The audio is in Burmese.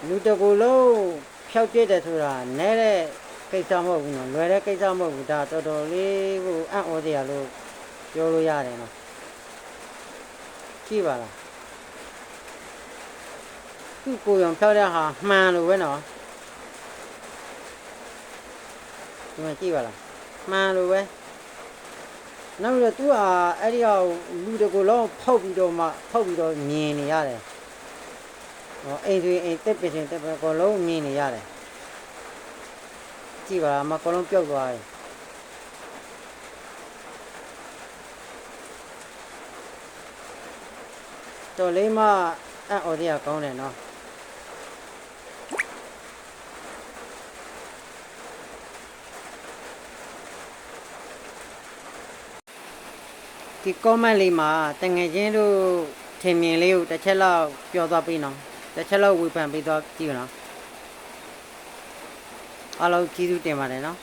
လူတကူလုံးဖြောက်ပြစ်တယ်ဆိုတာနဲတဲ့ကိစ္စမဟုတ်ဘူးနော်လွယ်တဲ့ကိစ္စမဟုတ်ဘူးဒါတော်တော်လေးဟိုအံ့ဩစရာလို့ပြောလို့ရတယ်နော်ကြည့်ပါလားသူ့ကိုယ်ရောင်ဖြောက်တဲ့ဟာမှန်လို့ပဲနော်ဒီမှာကြည့်ပါလားမှန်လို့ပဲနောက်ပြီးတော့သူကအဲ့ဒီဟာလူတကူလုံးဖောက်ပြီးတော့မြင်နေရတယ်ဟောအိမ်ဆိုရင်အိမ်တက်ပင်တက်ပင်ကိုလုံးမြင်နေရတယ်ကြည့်ပါမကောလုံးပြုတ်သွားတယ်တော်လေးမအံ့ဩစရာကောင်းတယ်နော်ဒီ comment လေးမှာတငယ်ချင်းတို့ထင်မြင်လေးကိုတစ်ချက်လောက်ပြောသွားပြီးနော်တစ်ချက်လောက်ဝေဖန်ပေးသွားကြည့်နော်အားလုံးကျေးဇူးတင်ပါတယ်နော်